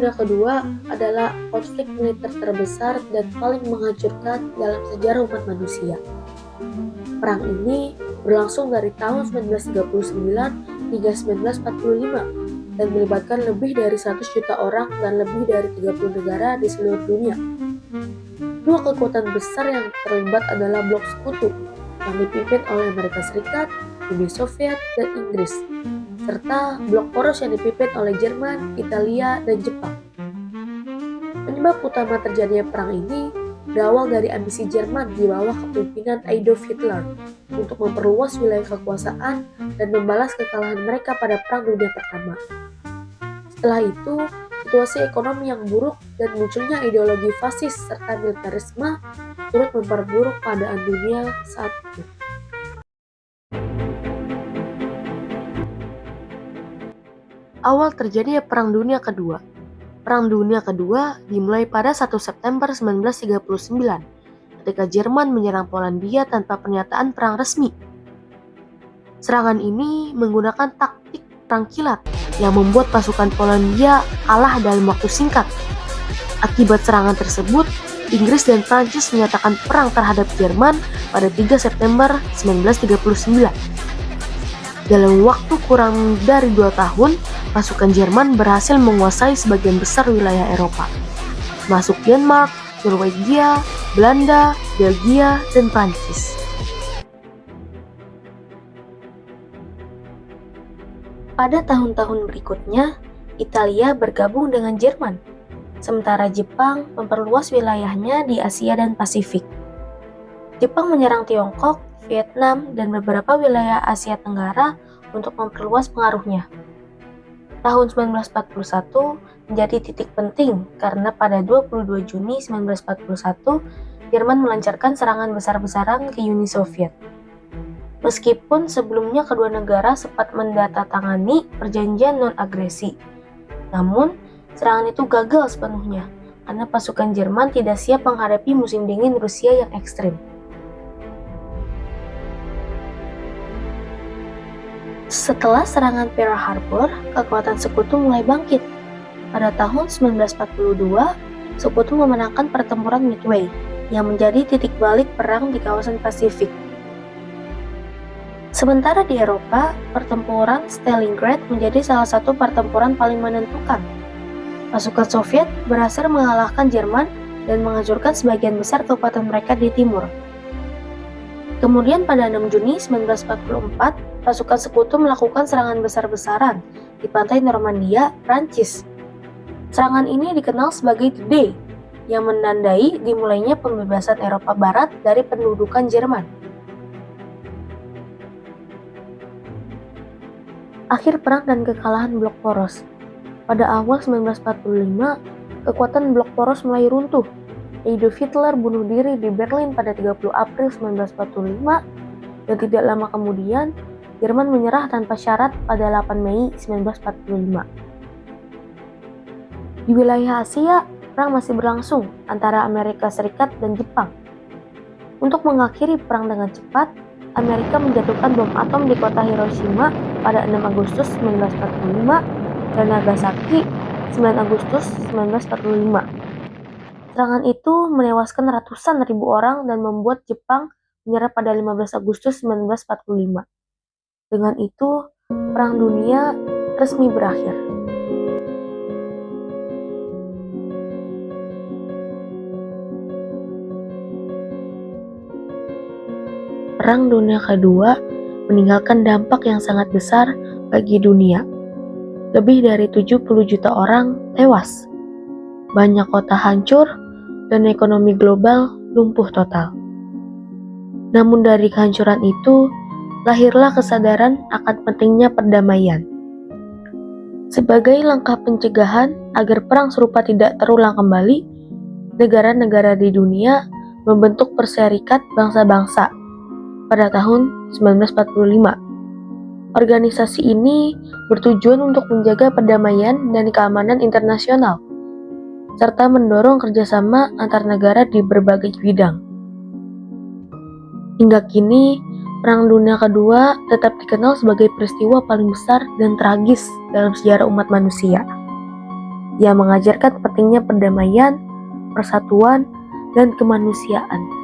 Dunia Kedua adalah konflik militer terbesar dan paling menghancurkan dalam sejarah umat manusia. Perang ini berlangsung dari tahun 1939 hingga 1945 dan melibatkan lebih dari 100 juta orang dan lebih dari 30 negara di seluruh dunia. Dua kekuatan besar yang terlibat adalah blok sekutu yang dipimpin oleh Amerika Serikat, Uni Soviet, dan Inggris, serta blok poros yang dipimpin oleh Jerman, Italia, dan Jepang. Penyebab utama terjadinya perang ini berawal dari ambisi Jerman di bawah kepemimpinan Adolf Hitler untuk memperluas wilayah kekuasaan dan membalas kekalahan mereka pada Perang Dunia Pertama. Setelah itu, situasi ekonomi yang buruk dan munculnya ideologi fasis serta militerisme turut memperburuk keadaan dunia saat itu. Awal terjadinya Perang Dunia Kedua. Perang Dunia Kedua dimulai pada 1 September 1939 ketika Jerman menyerang Polandia tanpa pernyataan perang resmi. Serangan ini menggunakan taktik perang kilat yang membuat pasukan Polandia kalah dalam waktu singkat. Akibat serangan tersebut, Inggris dan Prancis menyatakan perang terhadap Jerman pada 3 September 1939. Dalam waktu kurang dari 2 tahun, pasukan Jerman berhasil menguasai sebagian besar wilayah Eropa, termasuk Denmark, Norwegia, Belanda, Belgia, dan Prancis. Pada tahun-tahun berikutnya, Italia bergabung dengan Jerman, sementara Jepang memperluas wilayahnya di Asia dan Pasifik. Jepang menyerang Tiongkok, Vietnam, dan beberapa wilayah Asia Tenggara untuk memperluas pengaruhnya. Tahun 1941 menjadi titik penting karena pada 22 Juni 1941, Jerman melancarkan serangan besar-besaran ke Uni Soviet. Meskipun sebelumnya kedua negara sempat mendatangani perjanjian non-agresi, namun serangan itu gagal sepenuhnya karena pasukan Jerman tidak siap menghadapi musim dingin Rusia yang ekstrim. Setelah serangan Pearl Harbor, kekuatan Sekutu mulai bangkit. Pada tahun 1942, Sekutu memenangkan pertempuran Midway, yang menjadi titik balik perang di kawasan Pasifik. Sementara di Eropa, pertempuran Stalingrad menjadi salah satu pertempuran paling menentukan. Pasukan Soviet berhasil mengalahkan Jerman dan menghancurkan sebagian besar kekuatan mereka di timur. Kemudian pada 6 Juni 1944, pasukan Sekutu melakukan serangan besar-besaran di pantai Normandia, Prancis. Serangan ini dikenal sebagai D-Day, yang menandai dimulainya pembebasan Eropa Barat dari pendudukan Jerman. Akhir perang dan kekalahan blok poros. Pada awal 1945, kekuatan blok poros mulai runtuh. Adolf Hitler bunuh diri di Berlin pada 30 April 1945, dan tidak lama kemudian, Jerman menyerah tanpa syarat pada 8 Mei 1945. Di wilayah Asia, perang masih berlangsung antara Amerika Serikat dan Jepang. Untuk mengakhiri perang dengan cepat, Amerika menjatuhkan bom atom di kota Hiroshima pada 6 Agustus 1945 dan Nagasaki 9 Agustus 1945. Serangan itu menewaskan ratusan ribu orang dan membuat Jepang menyerah pada 15 Agustus 1945. Dengan itu, Perang Dunia resmi berakhir. Perang Dunia Kedua meninggalkan dampak yang sangat besar bagi dunia. Lebih dari 70 juta orang tewas. Banyak kota hancur dan ekonomi global lumpuh total. Namun dari kehancuran itu, lahirlah kesadaran akan pentingnya perdamaian. Sebagai langkah pencegahan agar perang serupa tidak terulang kembali, negara-negara di dunia membentuk Perserikat Bangsa-Bangsa pada tahun 1945. Organisasi ini bertujuan untuk menjaga perdamaian dan keamanan internasional, serta mendorong kerjasama antar negara di berbagai bidang. Hingga kini, Perang Dunia Kedua tetap dikenal sebagai peristiwa paling besar dan tragis dalam sejarah umat manusia. Ia mengajarkan pentingnya perdamaian, persatuan, dan kemanusiaan.